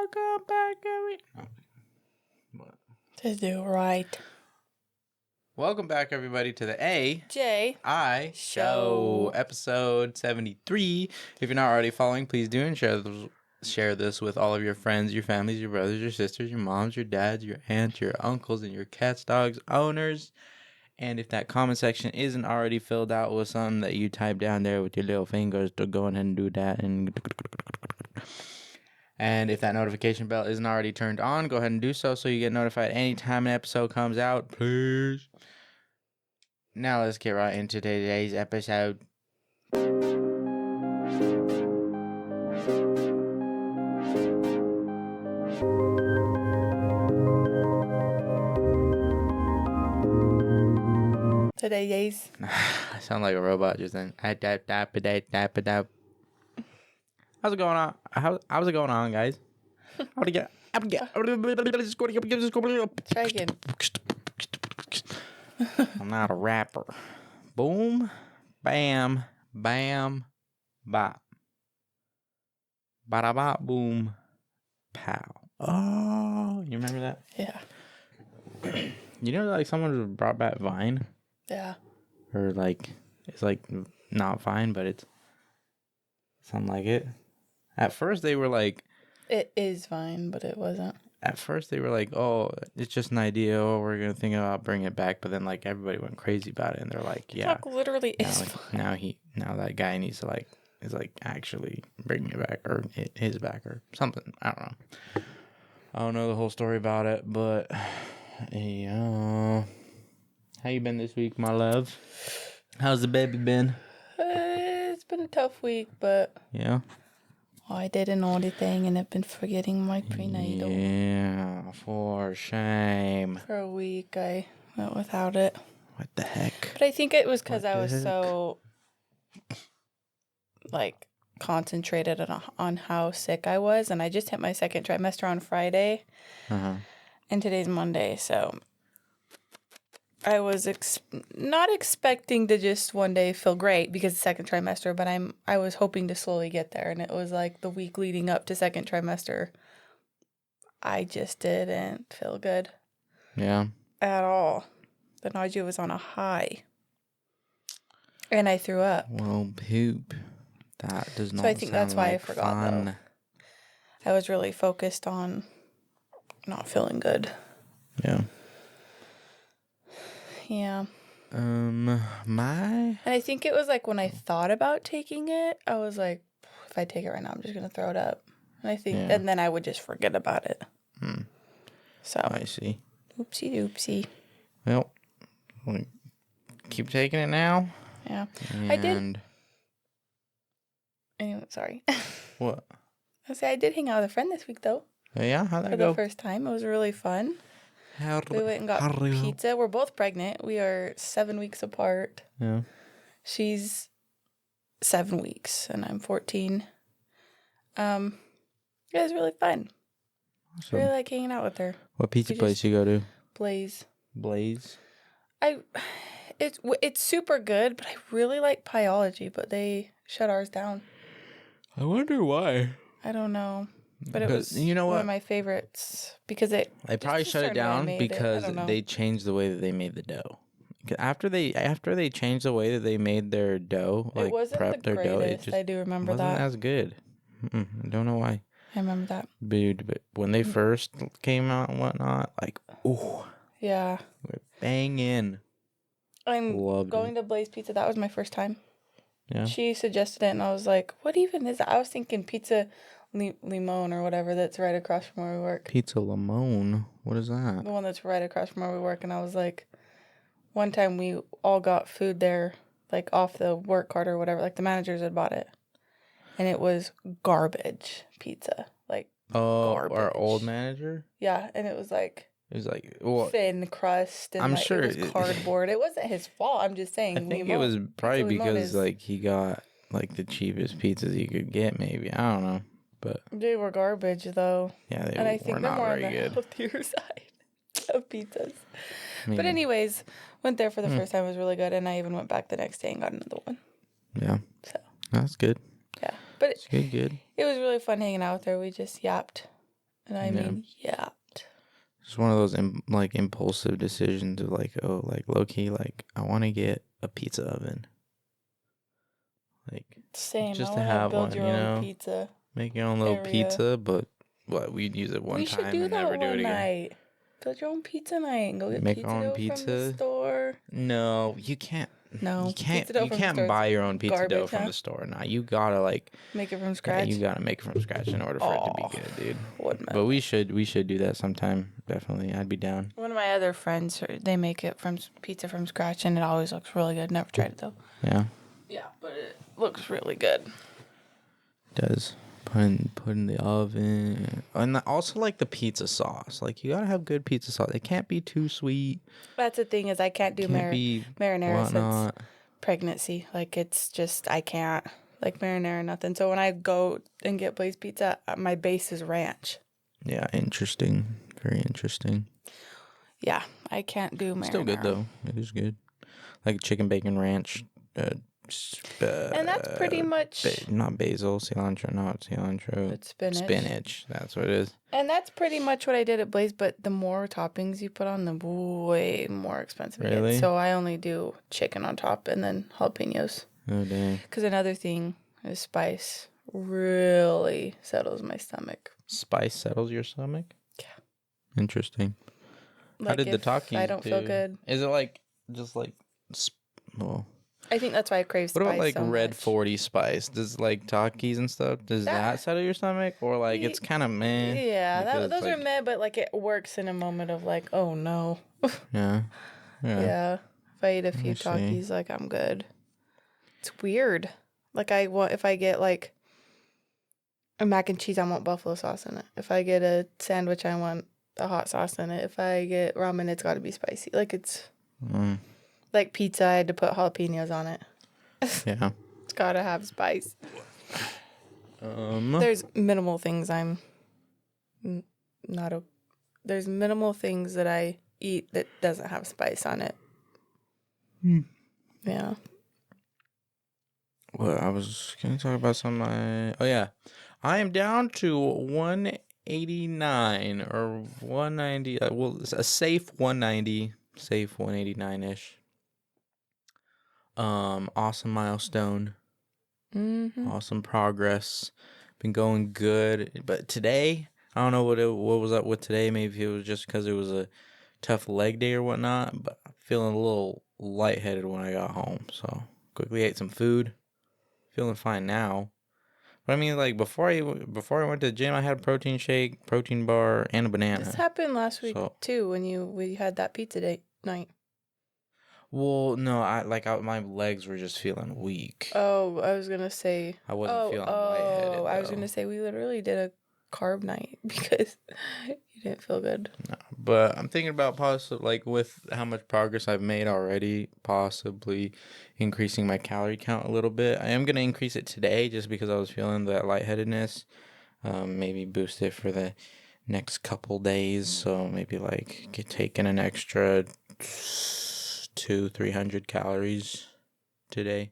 Welcome back, To do right. Welcome back, everybody, to the A.J.I Show. episode 73. If you're not already following, please do and share this with all of your friends, your families, your brothers, your sisters, your moms, your dads, your aunts, your uncles, and your cats, dogs, owners. And if that comment section isn't already filled out with something that you type down there with your little fingers, to go ahead and do that. And if that notification bell isn't already turned on, go ahead and do so you get notified anytime an episode comes out, please. Now let's get right into today's episode. Today's. I sound like a robot just then. How's it going on? How's it going on, guys? Try again. I'm not a rapper. Boom, bam, bam, bop. Bada bop, boom, pow. Oh, you remember that? Yeah. You know, like someone brought back Vine? Yeah. Or like, it's like not Vine, but it's something like it. At first they were like... It is Vine, but it wasn't. At first they were like, oh, it's just an idea. Oh, we're going to think about bringing it back. But then like everybody went crazy about it. And they're like, yeah. Talk literally is Vine. Now that guy needs to like, is like actually bringing it back or his back or something. I don't know. I don't know the whole story about it, but yeah. How you been this week, my love? How's the baby been? It's been a tough week, but... Yeah? I did a naughty thing and I've been forgetting my prenatal. Yeah, for shame. For a week, I went without it. What the heck? But I think it was because I was so, like, concentrated on how sick I was. And I just hit my second trimester on Friday. Uh-huh. And today's Monday, so... I was not expecting to just one day feel great because it's second trimester, but I was hoping to slowly get there. And it was like the week leading up to second trimester, I just didn't feel good. Yeah. At all. The nausea was on a high. And I threw up. Well, poop. That does not sound like fun. So I think that's why I forgot, though. I was really focused on not feeling good. Yeah. Yeah. And I think it was like when I thought about taking it, I was like, if I take it right now, I'm just going to throw it up. And I think, and then I would just forget about it. So. I see. Oopsie doopsie. Well, keep taking it now. Yeah. And... I did. Anyway, sorry. What? I did hang out with a friend this week, though. Yeah? How'd that go? For the first time. It was really fun. We went and got pizza. We're both pregnant. We are 7 weeks apart. Yeah. She's 7 weeks, and I'm 14. It was really fun. Awesome. I really like hanging out with her. What pizza place you go to? Blaze. It's super good, but I really like Pyology, but they shut ours down. I wonder why. I don't know. But it was one of my favorites because they probably shut it down because they changed the way that they made the dough. After they changed the way that they made their dough, like prepped their dough, it just I do remember that. Wasn't as good. I don't know why. I remember that. Dude, but when they first came out and whatnot, like, ooh. Yeah. We're banging. I'm going to Blaze Pizza. That was my first time. Yeah. She suggested it, and I was like, what even is that? I was thinking Pizza Limone or whatever that's right across from where we work. Pizza Limone? What is that? The one that's right across from where we work. And I was like, one time we all got food there, like off the work cart or whatever. Like the managers had bought it. And it was garbage pizza. Like, garbage. Our old manager? Yeah, and it was like... It was like... thin crust. And I'm like, sure... it was cardboard. It wasn't his fault. I'm just saying. I think it was probably because, like, he got, like, the cheapest pizzas you could get, maybe. I don't know. But they were garbage, though. Yeah, they and I think were they're not more very on the good. Healthier side of pizzas. But anyways, went there for the first time. It was really good, and I even went back the next day and got another one. Yeah. So that's good. Yeah, but it's good. It was really fun hanging out with her. We just yapped And I mean, yeah. It's one of those like impulsive decisions of like, oh, like low key, like I want to get a pizza oven, like Same. just I to want to have build one, your own pizza make your own little area. pizza. But what, we'd use it one We should time do and that never do it one again. night. Build your own pizza night and go get Make our pizza own dough from the pizza. store. No, you can't. No, You pizza dough you from the store can't is buy your own pizza dough garbage, from huh? the store. Now you gotta like, Make it from yeah, you scratch. gotta make it from scratch in order for it to be Oh, good, dude. But watermelon. we should do that sometime. Definitely, I'd be down. One of my other friends, they make it from pizza from scratch, and it always looks really good. Never tried it though. Yeah, Yeah, but it looks really good. it does. Put in the oven, and also like the pizza sauce. Like you gotta have good pizza sauce. It can't be too sweet. That's the thing is I can't do Can't be marinara since whatnot. pregnancy. Like it's just I can't like marinara nothing. So when I go and get Blaze Pizza, my base is ranch. Yeah, interesting. Very interesting. Yeah, I can't do Still good marinara. though. It is good. Like chicken bacon ranch. And that's pretty much Not basil, cilantro, not cilantro. it's spinach. Spinach. That's what it is. And that's pretty much what I did at Blaze, but the more toppings you put on, the way more expensive it Really? gets. So I only do chicken on top and then jalapenos. Oh dang. Because another thing is spice really settles my stomach. Spice settles your stomach? Yeah. Interesting. How Like did the if Takis I don't do? feel good. Is it like just like well, I think that's why I crave what spice about like so red much. 40 spice? Does like Takis and stuff, does that settle your stomach? Or like it's kind of meh? Yeah, Because those are like, meh, but like it works in a moment of like, oh no. yeah. Yeah. Yeah. If I eat a few I see. Takis, like I'm good. It's weird. Like I want if I get like a mac and cheese, I want buffalo sauce in it. If I get a sandwich, I want the hot sauce in it. If I get ramen, it's got to be spicy. Like it's like pizza. I had to put jalapenos on it. Yeah. It's got to have spice. There's minimal things I'm not. There's minimal things that I eat that doesn't have spice on it. Yeah. Well, I was gonna talk about some. Oh yeah, I am down to 189 or 190. Well, it's a safe 190, safe 189 ish. Awesome milestone. Mm-hmm. Awesome progress. Been going good, but today I don't know what was up with today. Maybe it was just because it was a tough leg day or whatnot. But I'm feeling a little lightheaded when I got home, so quickly ate some food. Feeling fine now. But I mean, like before I went to the gym, I had a protein shake, protein bar, and a banana. This happened last week So, too when we had that pizza date night. well, no, my legs were just feeling weak. Oh, I was gonna say. I wasn't feeling lightheaded though. I was gonna say we literally did a carb night because you didn't feel good. No, but I'm thinking about possibly like with how much progress I've made already, possibly increasing my calorie count a little bit. I am gonna increase it today just because I was feeling that lightheadedness. Maybe boost it for the next couple days. So maybe like taking an extra 200-300 calories today.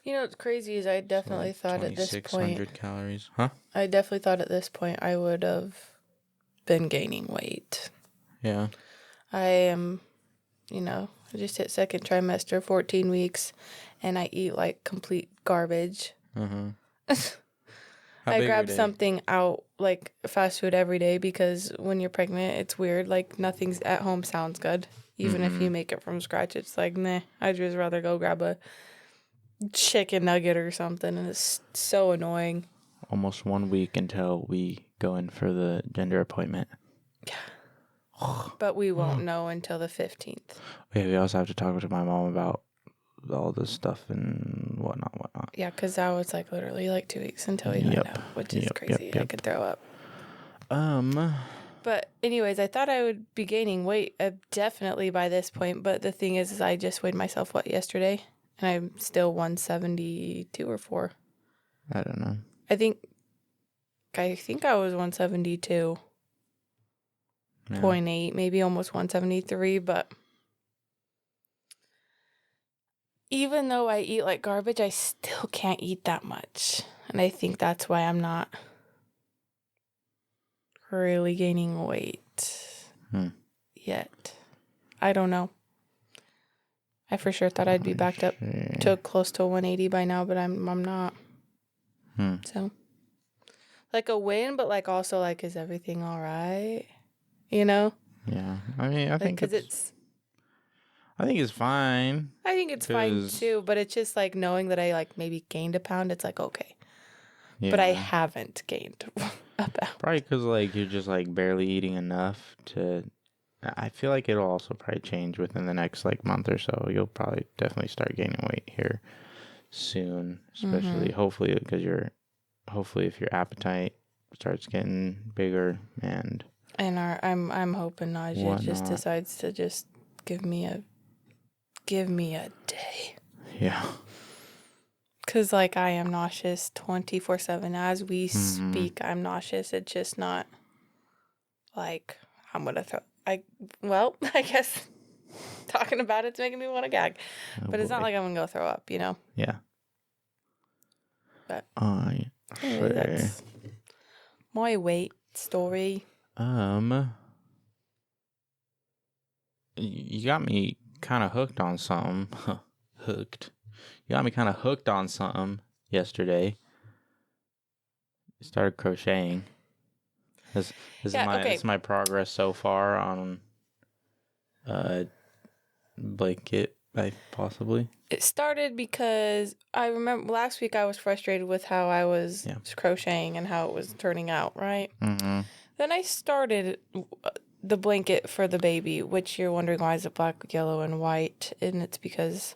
You know what's crazy is I definitely So like thought at this point. 2,600 calories, huh? I definitely thought at this point I would have been gaining weight. Yeah. I am, I just hit second trimester, 14 weeks, and I eat like complete garbage. I grab something out like fast food every day because when you're pregnant, it's weird. Like nothing's at home sounds good. Even if you make it from scratch, it's like, nah, I'd just rather go grab a chicken nugget or something. And it's so annoying. Almost 1 week until we go in for the gender appointment. But we won't know until the 15th. Yeah, we also have to talk to my mom about all this stuff and whatnot. Yeah, because that was like literally like 2 weeks until we find out, which is crazy. I could throw up. But anyways, I thought I would be gaining weight definitely by this point. But the thing is I just weighed myself, yesterday? And I'm still 172 or 4. I don't know. I think I was 172.8, maybe almost 173. But even though I eat like garbage, I still can't eat that much. And I think that's why I'm not really gaining weight yet. I don't know. I for sure thought I'd be backed up to close to 180 by now, but I'm not. So, like a win, but like also like, is everything all right? You know? Yeah. I mean, I think Because it's fine. I think it's fine too, but it's just like knowing that I like maybe gained a pound. It's like, okay. Yeah. But I haven't gained a pound. Probably because like you're just like barely eating enough to. I feel like it'll also probably change within the next like month or so. You'll probably definitely start gaining weight here soon, especially hopefully because hopefully if your appetite starts getting bigger and I'm hoping Najee just decides to just give me a day. Yeah. Cause like I am nauseous 24/7 as we speak. I'm nauseous. It's just not like I'm gonna throw. I guess talking about it's making me want to gag, but it's not like I'm gonna go throw up, you know. Yeah. But anyway, that's my weight story. You got me kind of hooked on something. Hooked. You got me kind of hooked on something yesterday. Started crocheting. This is my progress so far on blanket, possibly. It started because I remember last week I was frustrated with how I was crocheting and how it was turning out, right? Mm-hmm. Then I started the blanket for the baby, which you're wondering why is it black, yellow, and white, and it's because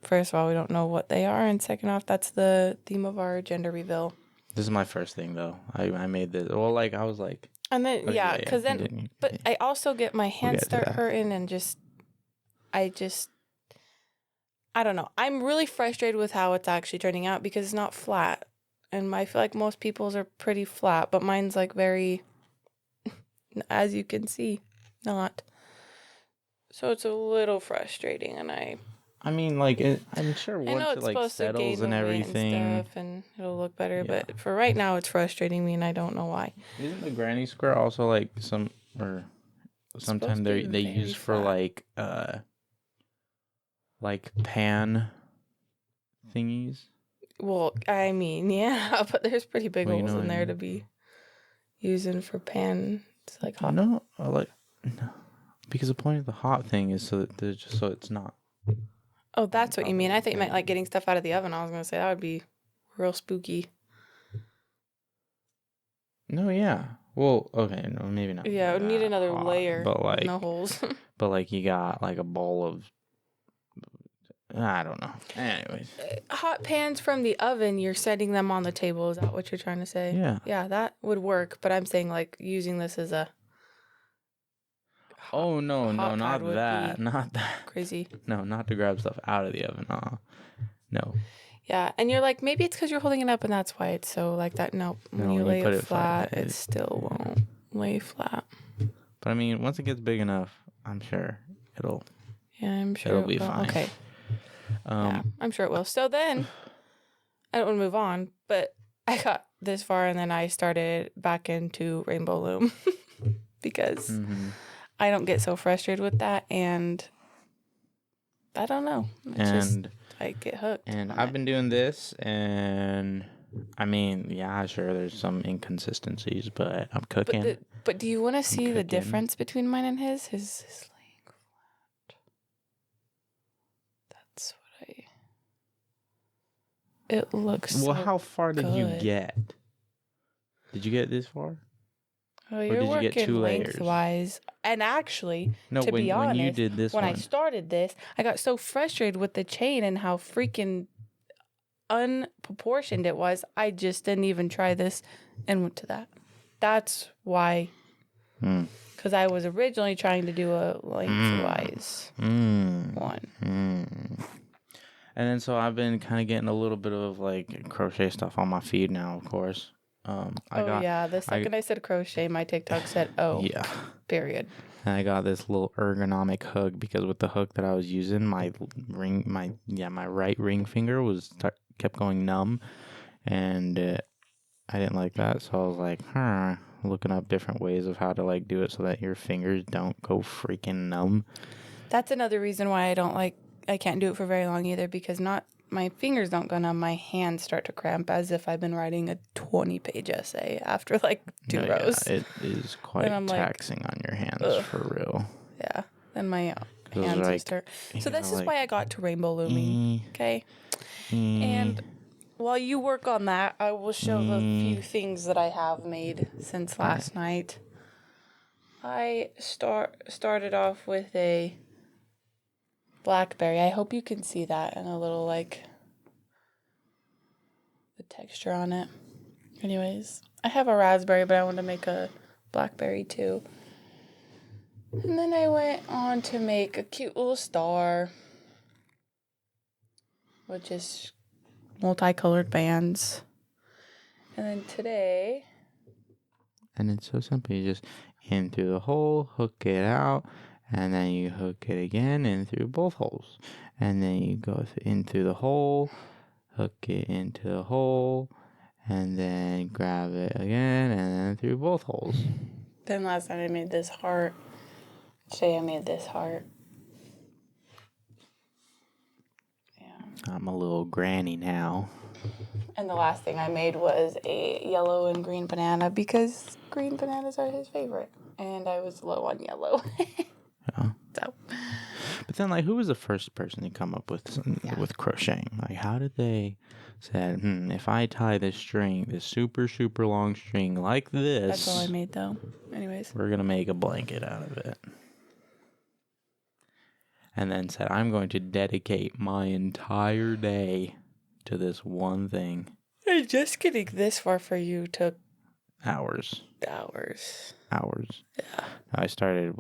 first of all we don't know what they are, and second off that's the theme of our gender reveal. This is my first thing though. I made this. Well, like I was like. And then because then, but I also get my hands start hurting and I don't know. I'm really frustrated with how it's actually turning out because it's not flat, and I feel like most people's are pretty flat, but mine's like very, as you can see, not. So it's a little frustrating, and I mean, like, I'm sure once it like settles and everything, and stuff, and it'll look better. Yeah. But for right now, it's frustrating me, and I don't know why. Isn't the granny square also like sometimes they use for like pan thingies? Well, I mean, yeah, but there's pretty big holes in there to be using for pan. It's like hot. No, because the point of the hot thing is so it's not. Oh, that's what you mean. I thought you meant like getting stuff out of the oven. I was gonna say that would be real spooky. No, yeah. Well, okay, no, maybe not. Yeah, it would need another layer. But like no holes. But like you got like a bowl of. I don't know. Anyways. Hot pans from the oven, you're setting them on the table. Is that what you're trying to say? Yeah. Yeah, that would work. But I'm saying like using this as a. Oh no, not that. Not that. Crazy. No, not to grab stuff out of the oven. No. Yeah, and you're like, maybe it's because you're holding it up and that's why it's so like that. Nope. When you lay it flat, it still won't lay flat. But I mean, once it gets big enough, I'm sure it'll. Yeah, I'm sure it'll be fine. Okay. Yeah, I'm sure it will. So then, I don't want to move on, but I got this far and then I started back into Rainbow Loom because I don't get so frustrated with that, and I don't know. I get hooked. And I've been doing this, and I mean, yeah, sure, there's some inconsistencies, but I'm cooking. But do you want to see the difference between mine and his? His laying flat. That's what It looks. Well, how far did you get? Did you get this far? Oh, you're working lengthwise. And actually, to be honest, when you did this I started this, I got so frustrated with the chain and how freaking unproportioned it was. I just didn't even try this and went to that. That's why. Because I was originally trying to do a lengthwise one. And then so I've been kind of getting a little bit of like crochet stuff on my feed now, of course. The second I said crochet, my TikTok said, "Oh, yeah." Period. And I got this little ergonomic hook because with the hook that I was using, my right ring finger kept going numb, and I didn't like that. So I was like, looking up different ways of how to like do it so that your fingers don't go freaking numb. That's another reason why I can't do it for very long either, because my fingers don't go numb, my hands start to cramp as if I've been writing a 20-page essay after like 2 rows. Yeah, it is quite taxing on your hands. Ugh. For real. Yeah, then my hands will start. So this is why I got to rainbow looming. Okay, and while you work on that, I will show the few things that I have made since last night. I started off with a blackberry. I hope you can see that and a little like the texture on it. Anyways, I have a raspberry, but I want to make a blackberry too. And then I went on to make a cute little star, which is multicolored bands. And then today... And it's so simple. You just in through the hole, hook it out, and then you hook it again in through both holes. And then you go in through the hole, hook it into the hole, and then grab it again, and then through both holes. Then last night I made this heart. Today I made this heart. Yeah. I'm a little granny now. And the last thing I made was a yellow and green banana because green bananas are his favorite. And I was low on yellow. Yeah. So. But then, like, who was the first person to come up with crocheting? Like, how did they said, if I tie this string, this super, super long string like this. That's all I made, though. Anyways. We're going to make a blanket out of it. And then said, I'm going to dedicate my entire day to this one thing. And just getting this far for you took hours. Yeah. I started,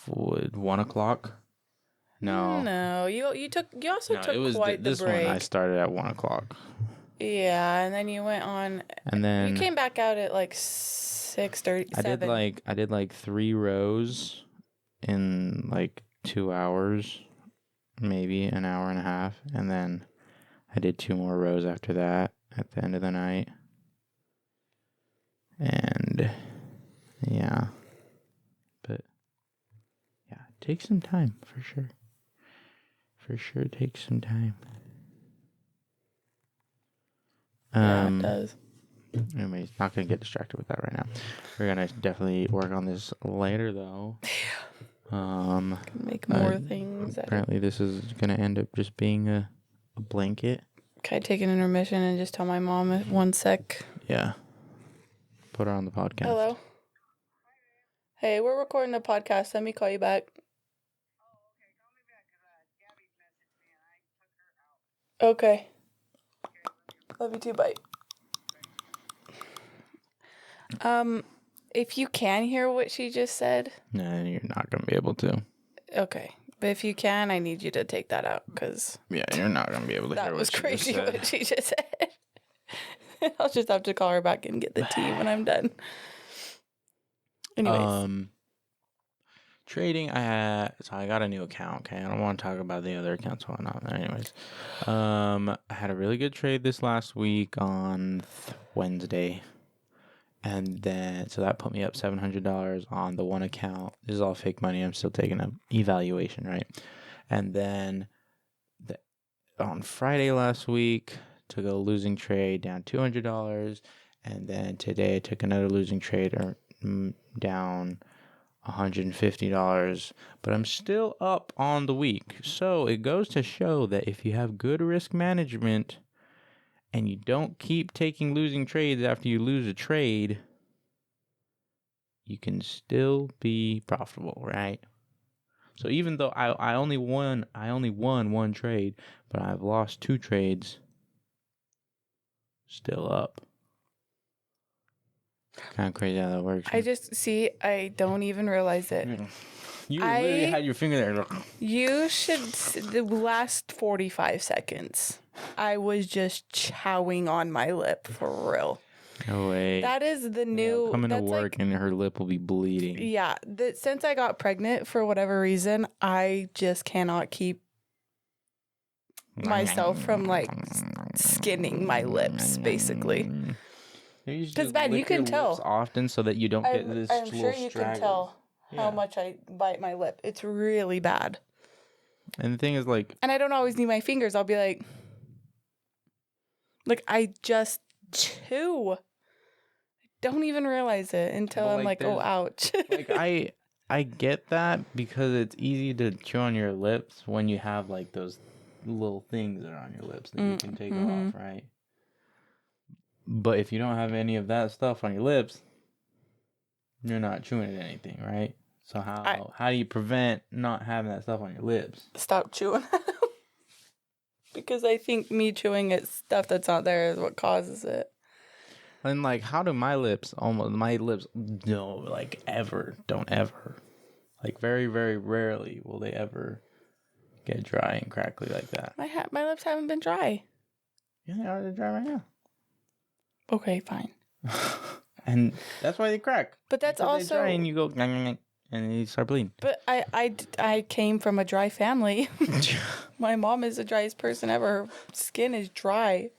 1 o'clock? No, you also took quite the break. This one I started at 1 o'clock. Yeah, and then you went on. And then you came back out at like 6:37. I did like 3 rows in like 2 hours, maybe an hour and a half, and then I did 2 more rows after that at the end of the night. And yeah, but yeah, it takes some time for sure. For sure, it takes some time. Yeah, it does. Anyways, not gonna get distracted with that right now. We're gonna definitely work on this later, though. Make more things. Apparently, this is gonna end up just being a blanket. Can I take an intermission and just tell my mom 1 sec? Yeah. Put her on the podcast. Hello. Hey, we're recording the podcast. Let me call you back. Okay. Love you too. Bye. If you can hear what she just said. No, you're not gonna be able to. Okay, but if you can, I need you to take that out because. Yeah, you're not gonna be able to hear what she just said. That was crazy what she just said. I'll just have to call her back and get the tea when I'm done. Anyways. Trading, I got a new account, okay? I don't want to talk about the other accounts or whatnot. Anyways, I had a really good trade this last week on Wednesday. And then, so that put me up $700 on the one account. This is all fake money. I'm still taking an evaluation, right? And then on Friday last week, took a losing trade down $200. And then today I took another losing trade down $150, but I'm still up on the week. So it goes to show that if you have good risk management and you don't keep taking losing trades after you lose a trade, you can still be profitable, right? So even though I only won 1 trade, but I've lost 2 trades, still up. Kind of crazy how that works. I don't even realize it. You literally had your finger there. You should, the last 45 seconds, I was just chowing on my lip for real. No way. That is the new. Coming to work and her lip will be bleeding. Yeah. Since I got pregnant, for whatever reason, I just cannot keep myself from like skinning my lips, basically. Maybe you should Because just Ben, you lick your can lips tell. often so that you don't get this I'm little sure you can stragglers. tell how Yeah. much I bite my lip. It's really bad. And the thing is, like, And I don't always need my fingers. I'll be like I just chew. Don't even realize it until But, I'm like, oh, ouch. like I get that because it's easy to chew on your lips when you have like those little things that are on your lips that you can take off, right? But if you don't have any of that stuff on your lips, you're not chewing at anything, right? So how do you prevent not having that stuff on your lips? Stop chewing. Because I think me chewing at stuff that's not there is what causes it. And like, how do my lips don't ever, like very, very rarely will they ever get dry and crackly like that. My lips haven't been dry. Yeah, they are dry right now. Okay, fine. And that's why they crack. But that's Because also... they dry and you go, and then you start bleeding. But I came from a dry family. My mom is the driest person ever. Her skin is dry.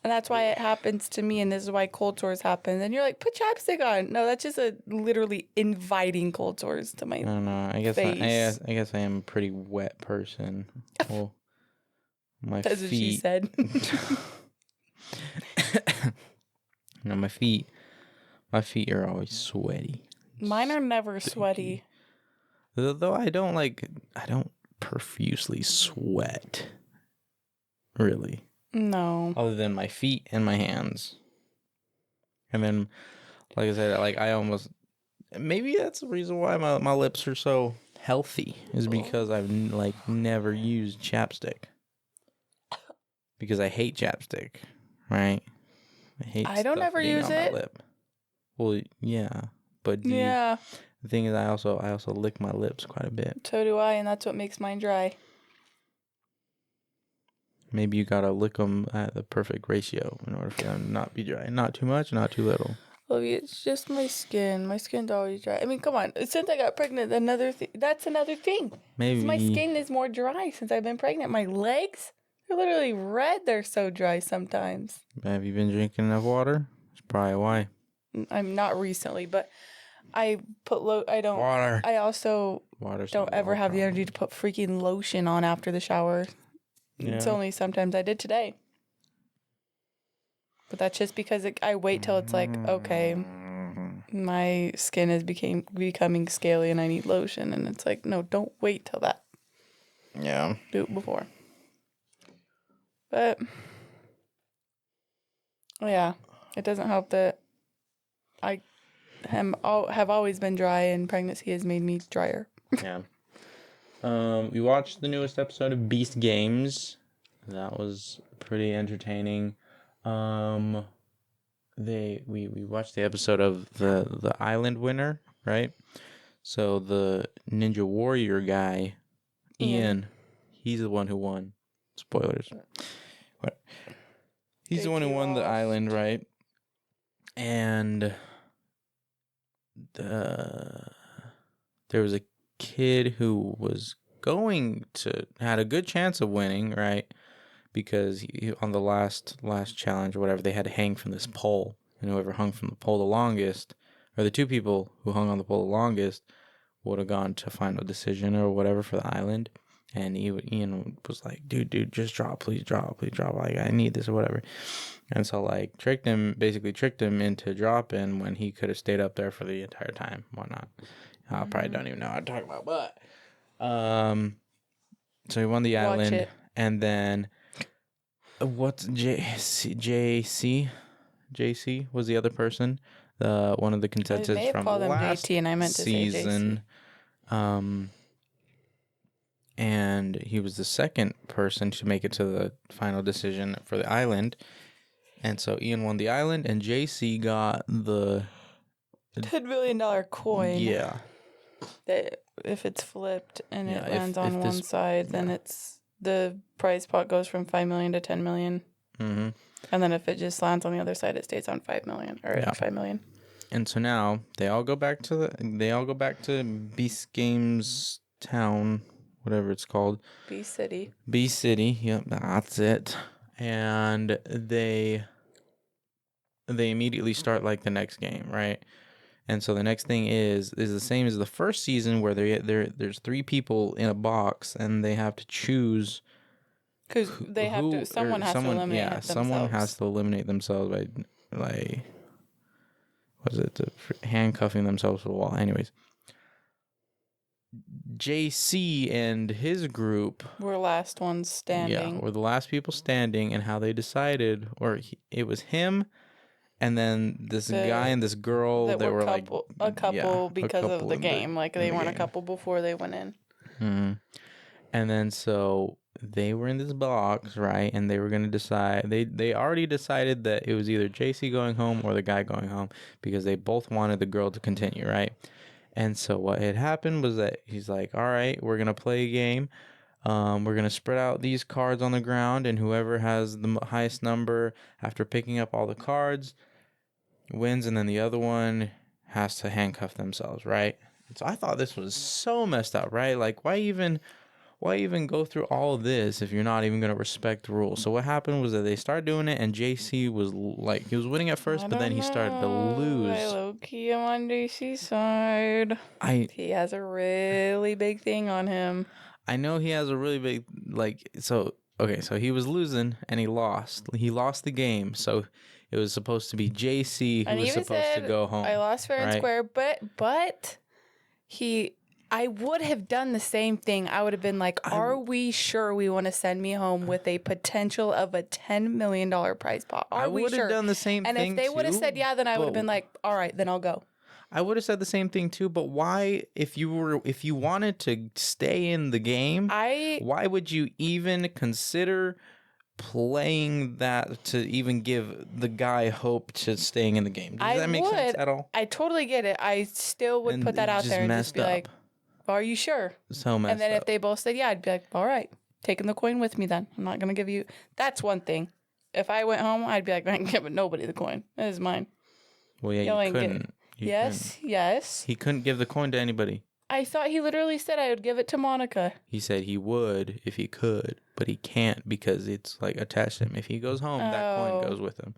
And that's why it happens to me, and this is why cold sores happen. And you're like, put chapstick on. No, that's just literally inviting cold sores to my I don't know. I guess I am a pretty wet person. Well, my That's what she feet. said. No, my feet are always sweaty. Mine are never sweaty. Though I don't profusely sweat. Really. No. Other than my feet and my hands. And then, like I said, like maybe that's the reason why my lips are so healthy, is because I've like never used chapstick. Because I hate chapstick, right? I don't stuff ever being use on my it. lip. Well, yeah, but Yeah. The thing is, I also lick my lips quite a bit. So do I, and that's what makes mine dry. Maybe you gotta lick them at the perfect ratio in order for them to not be dry. Not too much, not too little. Olivia, it's just my skin. My skin's always dry. I mean, come on. Since I got pregnant, that's another thing. Maybe My skin is more dry since I've been pregnant. My legs, they're literally red. They're so dry sometimes. Have you been drinking enough water? That's probably why. I'm not recently, but I put I don't. Water. I also Water's don't ever have the energy to put freaking lotion on after the shower. Yeah. It's only sometimes I did today. But that's just because I wait till it's like, okay, my skin is becoming scaly and I need lotion. And it's like, no, don't wait till that. Yeah. Do it before. But, yeah, it doesn't help that I have always been dry, and pregnancy has made me drier. Yeah. We watched the newest episode of Beast Games. That was pretty entertaining. We watched the episode of the island winner, right? So the Ninja Warrior guy, Ian, he's the one who won. Spoilers. What? He's the one who won the island, right? And there was a kid who was had a good chance of winning, right? Because on the last challenge or whatever, they had to hang from this pole, and whoever hung from the pole the longest, or the two people who hung on the pole the longest, would have gone to final decision or whatever for the island. And Ian was like, dude, just drop, please drop. Like, I need this or whatever. And so, like, basically tricked him into dropping when he could have stayed up there for the entire time. Whatnot. I probably don't even know what to talk about, but so he won the island. Watch it. And then what's JC was the other person, one of the contestants from last JT, and I meant to season. say JC. And he was the second person to make it to the final decision for the island. And so Ian won the island, and JC got the $10 million coin. Yeah. That if it's flipped and it lands on one side, then it's the prize pot goes from 5 million to 10 million. Mm-hmm. And then if it just lands on the other side, it stays on 5 million or 5 million. And so now they all go back to Beast Games Town, whatever it's called. Beast City. Beast City. Yep, that's it. And they they immediately start like the next game, right? And so the next thing is the same as the first season where there's 3 people in a box and they have to choose Because they have to. Someone has to eliminate someone has themselves. to eliminate themselves by like what is it, handcuffing themselves to the wall. Anyways, JC and his group We're last ones standing. were the last people standing, and how they decided, it was him and then this guy and this girl That that were were a couple because of the in game. Like they the weren't a game. couple before they went in. Mm-hmm. And then so they were in this box, right? And they were gonna decide. They already decided that it was either JC going home or the guy going home because they both wanted the girl to continue, right? And so what had happened was that he's like, "All right, we're gonna play a game. We're gonna spread out these cards on the ground, and whoever has the highest number after picking up all the cards wins, and then the other one has to handcuff themselves, right?" And so I thought this was so messed up, right? Like, why even go through all of this if you're not even going to respect the rules? So what happened was that they started doing it, and JC was like, he was winning at first, but then he started to I lose. low-key am on JC's side. He has a really big thing on him. I know he has a really big, so he was losing and he lost. He lost the game, so it was supposed to be JC who was supposed to go home. I lost fair and square, but I would have done the same thing. I would have been like, are we sure we want to send me home with a potential of a $10 million prize pot? I would have done the same thing. And if they would have said yeah, then I would have been like, all right, then I'll go. I would have said the same thing too, but why, if you wanted to stay in the game, why would you even consider playing that to even give the guy hope to staying in the game? Does that make sense at all? I totally get it. I still would put that out there and just be like, are you sure? So messed up. And then if they both said yeah, I'd be like, all right, taking the coin with me then. I'm not going to give you. That's one thing. If I went home, I'd be like, I ain't giving nobody the coin. It is mine. Well, yeah, you couldn't. Yes. He couldn't give the coin to anybody. I thought he literally said I would give it to Monica. He said he would if he could, but he can't because it's like attached to him. If he goes home, that coin goes with him.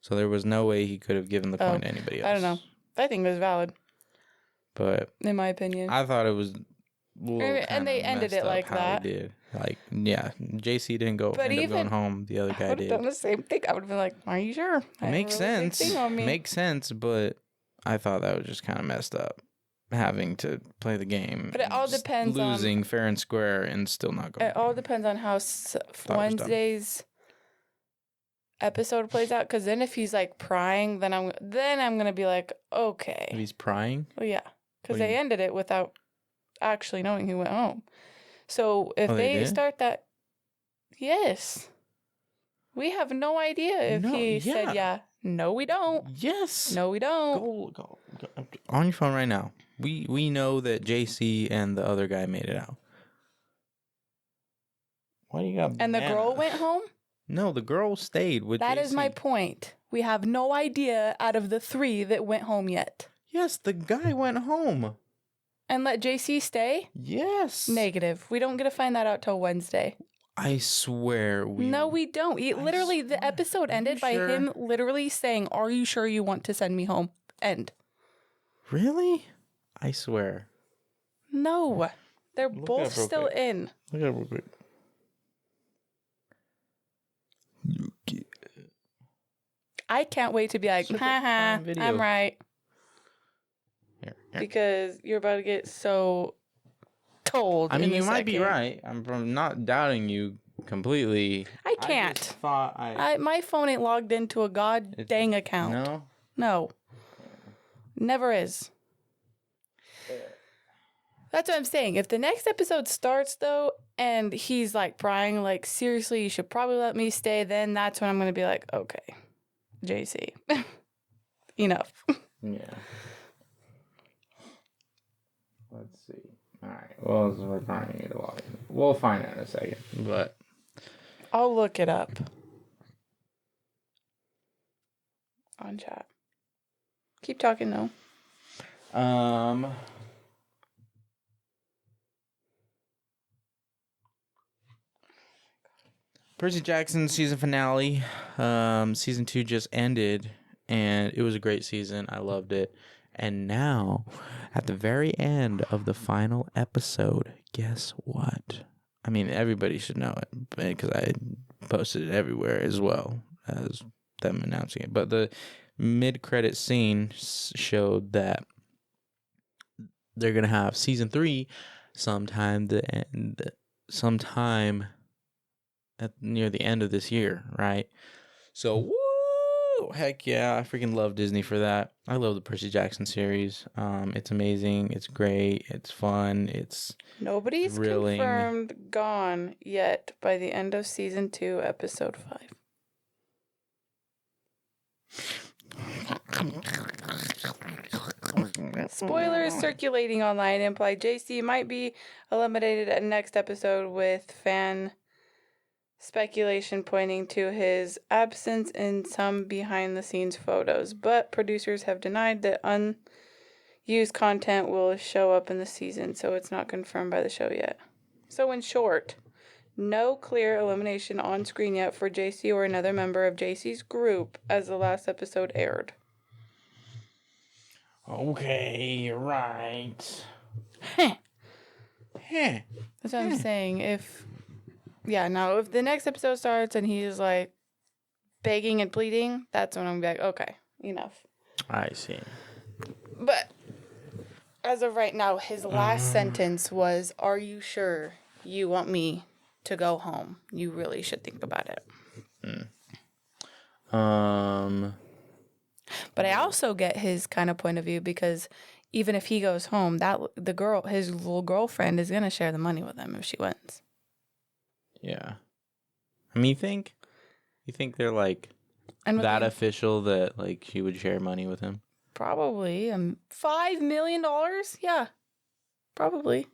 So there was no way he could have given the coin to anybody else. I don't know. I think it was valid. But in my opinion, I thought it was. And they ended it like that. They did. Like, yeah, JC didn't end up going home. The other guy did. I would have done the same thing. I would have been like, "Are you sure?" Makes sense. Makes sense, but I thought that was just kind of messed up, having to play the game. But it all depends on losing fair and square and still not going. It all depends on how Wednesday's episode plays out. Because then if he's like prying, then I'm gonna be like, okay. If he's prying? Well, yeah, because they ended it without actually knowing who went home. So if they start that, yes, we have no idea if he said yeah. No, we don't. Yes. No, we don't. Go on your phone right now. We know that JC and the other guy made it out. Why do you got? And the girl went home? No, the girl stayed with JC. That is my point. We have no idea out of the 3 that went home yet. Yes, the guy went home. And let JC stay? Yes. Negative. We don't get to find that out till Wednesday. I swear we... No, we don't. The episode ended by him literally saying, "Are you sure you want to send me home?" End. Really? I swear. No. They're both still in. Look it up real quick. I can't wait to be like, haha, I'm right. Here. Because you're about to get so told. I mean, you might be right. I'm not doubting you completely. I can't. I just thought my phone ain't logged into a dang account. No? No. Never is. That's what I'm saying. If the next episode starts, though, and he's, like, prying, like, seriously, you should probably let me stay, then that's when I'm going to be like, okay, JC. Enough. Yeah. Let's see. All right. Well, we're probably need to log in. We'll find out in a second, but I'll look it up on chat. Keep talking though. Percy Jackson season finale. Season 2 just ended, and it was a great season. I loved it. And now, at the very end of the final episode, guess what? I mean, everybody should know it because I posted it everywhere as well as them announcing it. But the mid-credit scene showed that they're gonna have season 3 sometime near the end of this year, right? So, woo! Heck yeah, I freaking love Disney for that. I love the Percy Jackson series. It's amazing. It's great. It's fun. It's Nobody's thrilling. confirmed gone yet by the end of season 2, episode 5. Spoilers circulating online imply JC might be eliminated at next episode, with fan speculation pointing to his absence in some behind-the-scenes photos, but producers have denied that unused content will show up in the season, so it's not confirmed by the show yet. So in short, no clear elimination on screen yet for JC or another member of JC's group as the last episode aired. Okay, right. Heh. Heh. That's what I'm saying. If the next episode starts and he's like begging and pleading, that's when I'm like, okay, enough. I see. But as of right now, his last sentence was, "Are you sure you want me to go home? You really should think about it." But I also get his kind of point of view, because even if he goes home, his little girlfriend is gonna share the money with him if she wins. Yeah. I mean, you think they're like that official that like she would share money with him? Probably. $5 million? Yeah. Probably.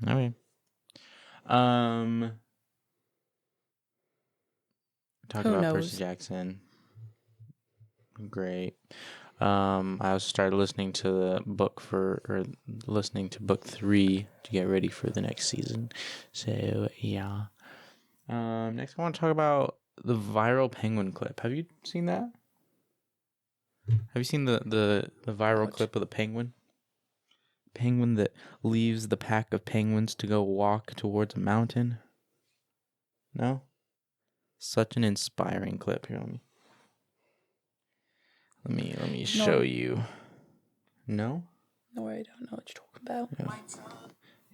Okay. Talking Who about knows? Percy Jackson. Great. I also started listening to the book listening to book 3 to get ready for the next season. So yeah. Next I want to talk about the viral penguin clip. Have you seen that? Have you seen the viral clip of the penguin? Penguin that leaves the pack of penguins to go walk towards a mountain? No? Such an inspiring clip. Here, let me show you. No? No, I don't know what you're talking about.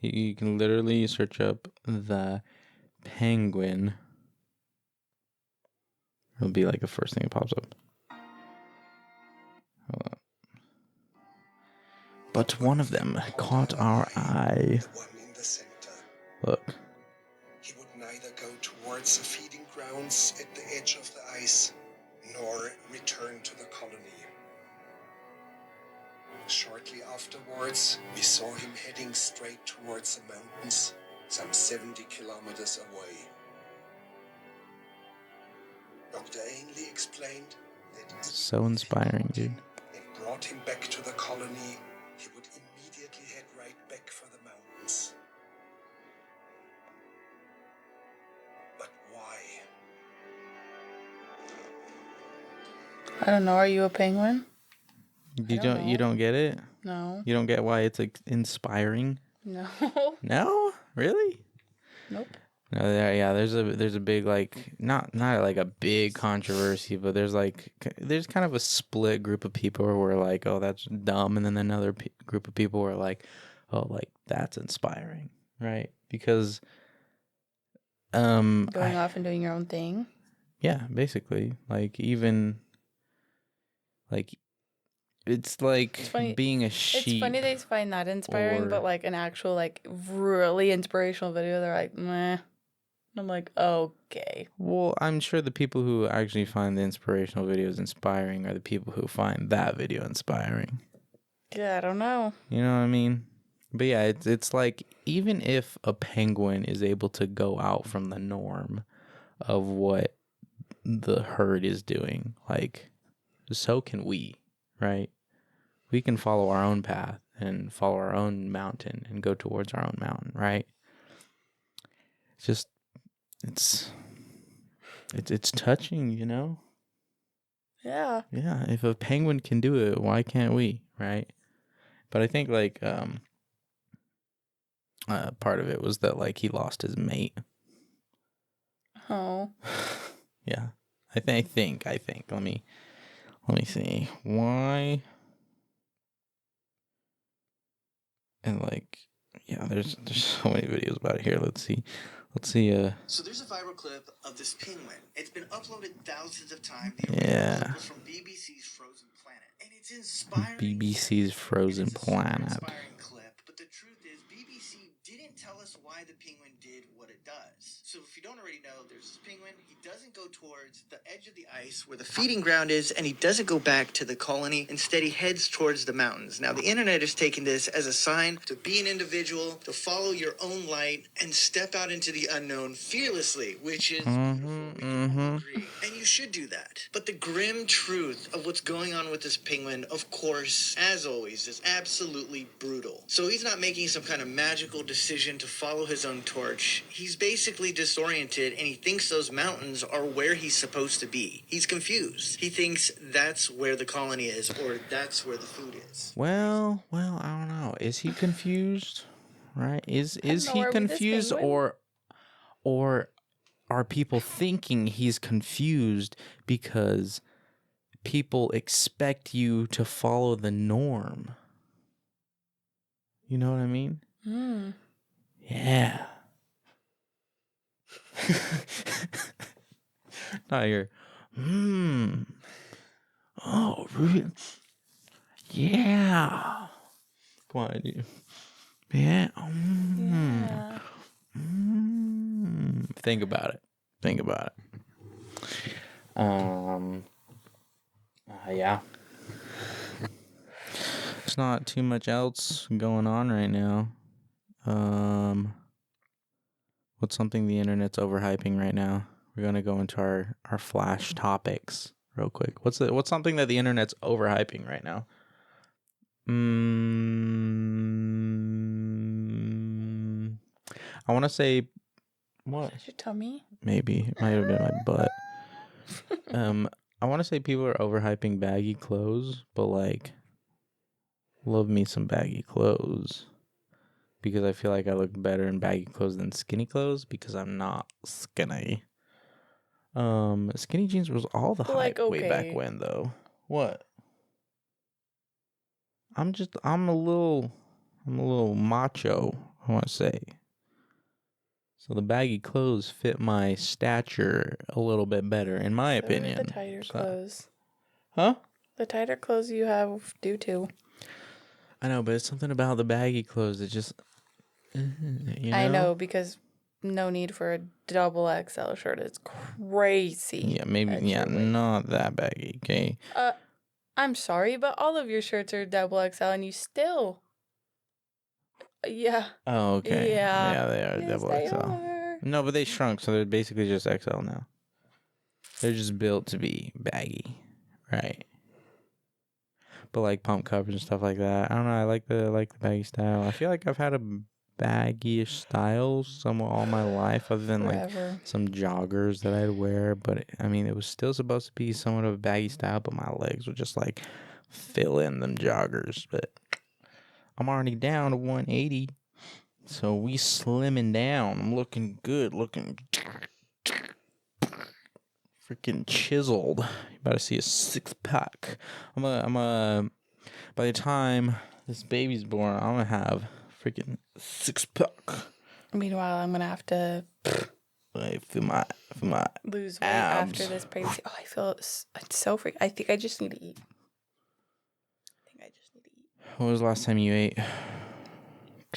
Yeah. You can literally search up the penguin. It'll be like the first thing that pops up. Hold on. But one of them caught our eye. Look. He would neither go towards the feeding grounds at the edge of the ice, nor return to the colony. Shortly afterwards, we saw him heading straight towards the mountains, some 70 kilometers away. Dr. Ainley explained that So inspiring, dude. and brought him back to the colony, he would immediately head right back for the mountains. But why? I don't know. Are you a penguin? You don't get it? No. You don't get why it's like inspiring? No. No? Really? Nope. No, there's a big like not like a big controversy, but there's kind of a split group of people who are like, oh, that's dumb, and then another group of people who are like, oh, like that's inspiring, right? Because Going off and doing your own thing. yeah, basically, like even like it's like being a sheep. It's funny they find that inspiring, but like an actual like really inspirational video, they're like, meh. I'm like, okay. Well, I'm sure the people who actually find the inspirational videos inspiring are the people who find that video inspiring. Yeah, I don't know. You know what I mean? But yeah, it's like even if a penguin is able to go out from the norm of what the herd is doing, like so can we, right? We can follow our own path and follow our own mountain and go towards our own mountain, right? It's just it's touching, you know? Yeah. Yeah, if a penguin can do it, why can't we, right? But I think like part of it was that like he lost his mate. Oh. Yeah. I think. Let me see. Why? And like, yeah, there's so many videos about it here. Let's see. So there's a viral clip of this penguin. It's been uploaded thousands of times. The Yeah. original clip was from BBC's Frozen Planet, and it's inspiring. BBC's Frozen It's a super Planet. inspiring clip, but the truth is, BBC didn't tell us why the penguin did what it does. So if you don't already know, there's this penguin. He doesn't go towards the edge of the ice where the feeding ground is, and he doesn't go back to the colony. Instead, he heads towards the mountains. Now, the internet is taking this as a sign to be an individual, to follow your own light, and step out into the unknown fearlessly, which is beautiful. We can all agree. And you should do that. But the grim truth of what's going on with this penguin, of course, as always, is absolutely brutal. So he's not making some kind of magical decision to follow his own torch. He's basically disoriented, and he thinks those mountains are where he's supposed to be. He's confused. He thinks that's where the colony is, or that's where the food is. Well, I don't know. Is he confused? Right? Is know, he are we this confused, penguin? or are people thinking he's confused because people expect you to follow the norm? You know what I mean? Hmm. Yeah. Not here. Oh, really? Yeah. Come on, dude. Yeah. Yeah. Think about it. Yeah. There's not too much else going on right now. What's something the internet's overhyping right now? We're gonna go into our flash topics real quick. What's something that the internet's overhyping right now? I want to say what? Is that your tummy? Maybe it might have been my butt. I want to say people are overhyping baggy clothes, but like, love me some baggy clothes because I feel like I look better in baggy clothes than skinny clothes because I'm not skinny. Skinny jeans was all the Like, hype way back okay. when though. What? I'm a little macho, I want to say. So the baggy clothes fit my stature a little bit better, in my So do opinion. the tighter clothes. Huh? The tighter clothes you have do too. I know, but it's something about the baggy clothes that just, you know? I know, because no need for a double XL shirt. It's crazy. Yeah, maybe, yeah, Extra width. not that baggy, okay? I'm sorry, but all of your shirts are double XL and you still. Yeah. Oh, okay. Yeah. They are Yes, double they XL. are. No, but they shrunk, so they're basically just XL now. They're just built to be baggy, right? But like pump covers and stuff like that. I don't know. I like the baggy style. I feel like I've had a baggy-ish style somewhat all my life, other than like Forever. some joggers that I'd wear. But I mean, it was still supposed to be somewhat of a baggy style, but my legs would just like fill in them joggers. But I'm already down to 180, so we slimming down. I'm looking good, looking freaking chiseled. You about to see a 6-pack. By the time this baby's born, I'm gonna have freaking 6-pack. Meanwhile, I'm gonna have to Like for my lose weight abs. after this pregnancy. Oh, I feel it's so freak. I think I just need to eat. When was the last time you ate?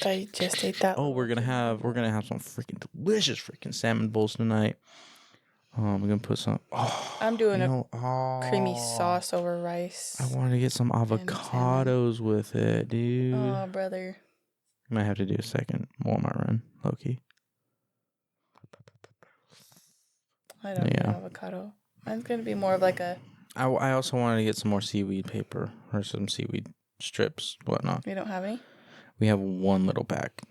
I just ate that. Oh, we're gonna have some freaking delicious freaking salmon bowls tonight. We're gonna put some. Oh, I'm doing creamy sauce over rice. I wanted to get some avocados with it, dude. Oh, brother. Might have to do a second Walmart run, Loki. I don't need avocado. Mine's gonna be more of like a. I also wanted to get some more seaweed paper or some seaweed strips, whatnot. You don't have any? We have one little pack.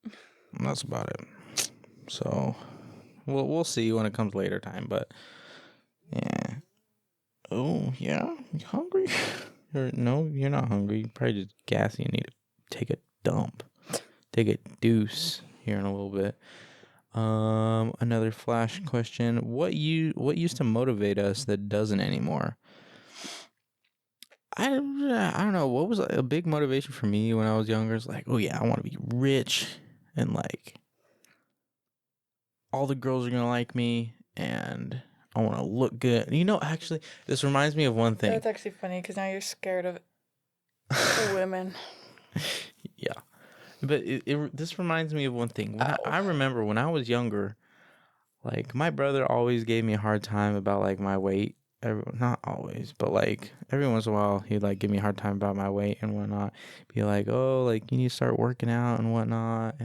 And that's about it. So we'll see when it comes later time, but yeah. Oh, yeah? You hungry? No, you're not hungry. You're probably just gassy and need to take a dump. Take a deuce here in a little bit. Another flash question. What used to motivate us that doesn't anymore? I don't know. What was a big motivation for me when I was younger? Is like, oh yeah, I want to be rich and like all the girls are gonna like me and I want to look good. You know, actually, this reminds me of one thing. That's actually funny because now you're scared of women. Yeah, but this reminds me of one thing. When I remember when I was younger, like my brother always gave me a hard time about like my weight. Not always, but like every once in a while, he'd like give me a hard time about my weight and whatnot. Be like, oh, like you need to start working out and whatnot,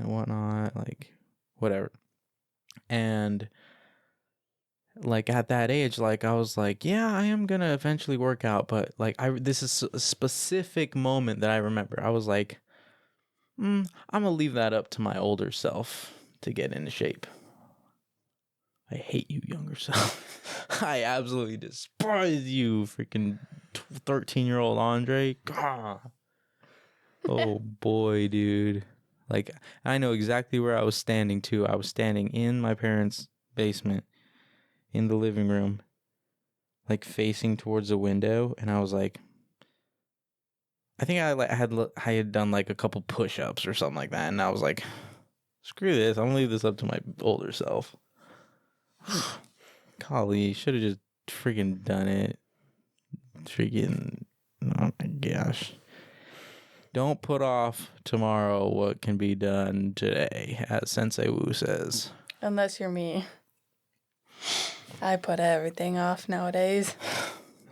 like whatever. And like at that age, like I was like, yeah, I am gonna eventually work out, but like this is a specific moment that I remember. I was like, I'm gonna leave that up to my older self to get into shape. I hate you, younger self. I absolutely despise you, freaking 13-year-old Andre. Gah. Oh boy, dude. Like, I know exactly where I was standing too. I was standing in my parents' basement, in the living room, like facing towards the window, and I was like, I think I had done like a couple push-ups or something like that, and I was like, screw this. I'm gonna leave this up to my older self. Golly, should have just freaking done it. Freaking, oh my gosh. Don't put off tomorrow what can be done today, as Sensei Wu says. Unless you're me. I put everything off nowadays.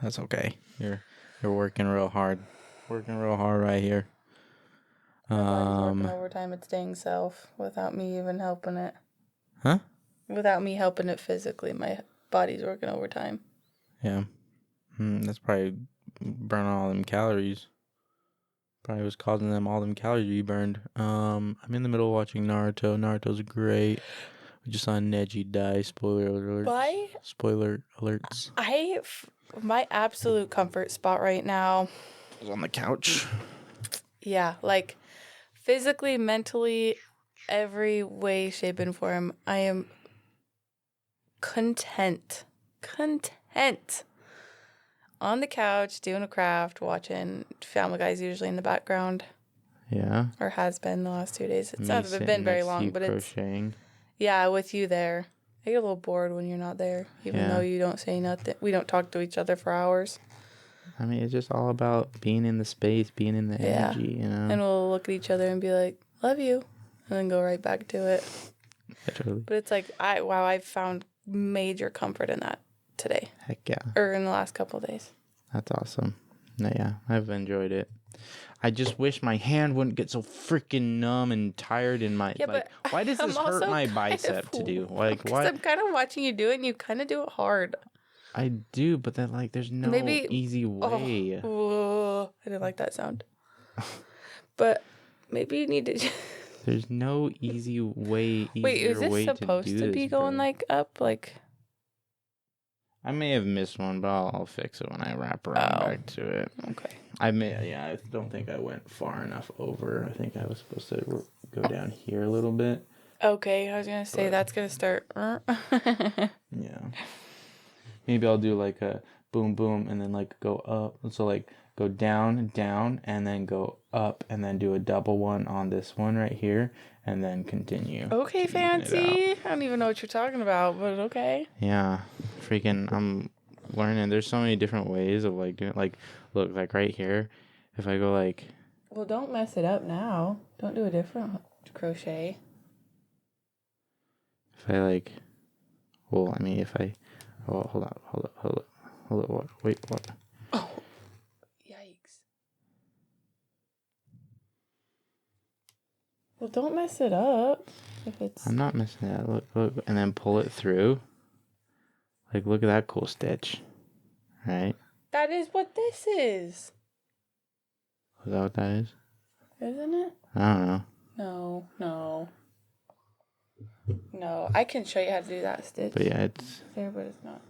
That's okay. You're working real hard. Working real hard right here. My body's working overtime its dang self without me even helping it. Huh? Without me helping it physically, my body's working overtime. Yeah. That's probably burning all them calories. Probably was causing them all them calories to be burned. I'm in the middle of watching Naruto. Naruto's great. We just saw Neji die. Spoiler alerts. Spoiler alerts. My absolute comfort spot right now I was on the couch. Yeah, like physically, mentally, every way, shape, and form, I am content. On the couch, doing a craft, watching Family Guy's usually in the background. Yeah. Or has been the last 2 days. It's not been very long, but crocheting. Yeah, with you there. I get a little bored when you're not there, even though you don't say nothing. We don't talk to each other for hours. I mean, it's just all about being in the space, being in the energy, you know? And we'll look at each other and be like, love you, and then go right back to it. Literally. But it's like, I've found major comfort in that today. Heck yeah. Or in the last couple of days. That's awesome. Yeah, I've enjoyed it. I just wish my hand wouldn't get so freaking numb and tired in my why does this hurt my bicep to do? Like why? I'm kind of watching you do it and you kind of do it hard. I do, but then like there's no easy way. Oh, I didn't like that sound. But maybe you need to There's no easy way. Wait, is this supposed to be going like up? Like I may have missed one, but I'll fix it when I wrap around back to it. Okay. I don't think I went far enough over. I think I was supposed to go down here a little bit. Okay, I was going to say that's going to start. Yeah. Maybe I'll do like a boom, boom, and then like go up. So like go down, down, and then go up, and then do a double one on this one right here, and then continue. Okay, fancy. I don't even know what you're talking about, but okay. Yeah. Freaking, I'm learning. There's so many different ways of like doing like, look, like right here, if I go like. Well, don't mess it up now. Don't do a different crochet. If I like, well, I mean, if I, oh, hold on, what? Wait, what? Oh, yikes. Well, don't mess it up. If it's. I'm not messing it up. Look, and then pull it through. Like, look at that cool stitch. Right? That is what this is. Is that what that is? Isn't it? I don't know. No. No, I can show you how to do that stitch. But yeah, it's There, but it's not.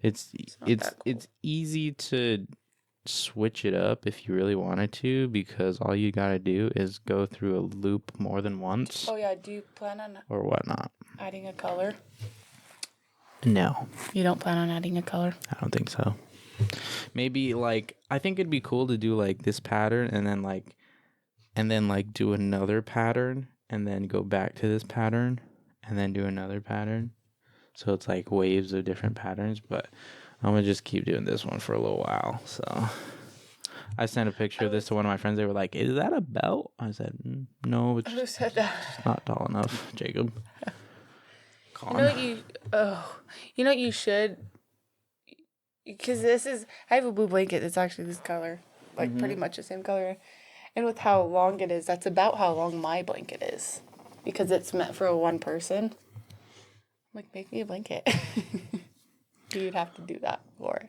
it's not it's that cool. it's easy to switch it up if you really wanted to, because all you gotta do is go through a loop more than once Oh yeah, do you plan on or whatnot. adding a color? No, You don't plan on adding a color? I don't think so. Maybe like I think it'd be cool to do like this pattern and then like do another pattern and then go back to this pattern and then do another pattern. So it's like waves of different patterns, but I'm gonna just keep doing this one for a little while. So I sent a picture of this to one of my friends. They were like, "Is that a belt?" I said, "No, it's Who said that? not tall enough, Jacob." You know what you know what you should, because I have a blue blanket that's actually this color, like pretty much the same color, and with how long it is, that's about how long my blanket is, because it's meant for one person. I'm like, make me a blanket. You'd have to do that for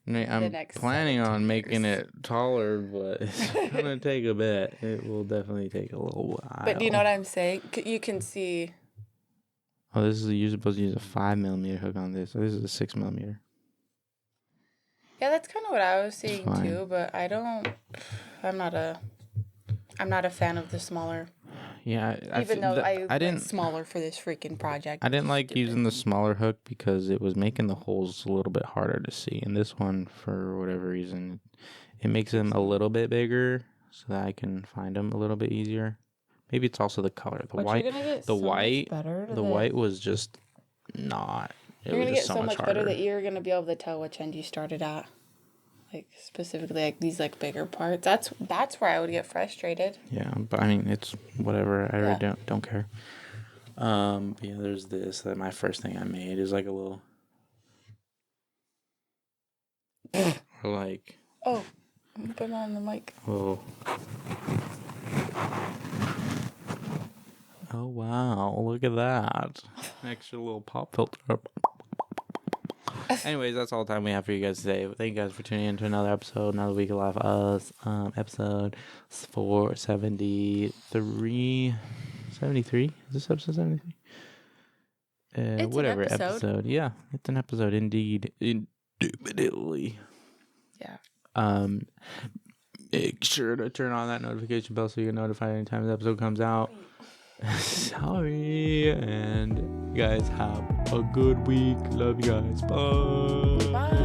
I'm next planning 17 on making years. it taller, but it's gonna take a bit. It will definitely take a little while. But do you know what I'm saying? You can see. Oh, you're supposed to use a 5mm hook on this. So this is a 6mm. Yeah, that's kind of what I was seeing fine. too. But I'm not a fan of the smaller. Yeah, Even though I didn't. went smaller for this freaking project. I didn't like Stupid. using the smaller hook because it was making the holes a little bit harder to see. And this one, for whatever reason, it makes them a little bit bigger so that I can find them a little bit easier. Maybe it's also the color. The But white, you're gonna get the so white, much better. the white was just not. It You're was gonna just get so so much much better harder. that you're gonna be able to tell which end you started at. Like specifically, like these like bigger parts. That's where I would get frustrated. Yeah, but I mean, it's whatever. I really Yeah. don't care. But yeah, there's this. That my first thing I made is like a little, or like, Oh, put it on the mic. oh, oh wow! Look at that extra little pop filter. Anyways, that's all the time we have for you guys today. Thank you guys for tuning in to another episode, another week of Life Us. Episode 473. 73? Is this episode 73? It's Whatever an episode. Yeah, it's an episode indeed. Indubitably. Yeah. Make sure to turn on that notification bell so you get notified anytime the episode comes out. Sorry, and you guys have a good week. Love you guys. Bye. Bye.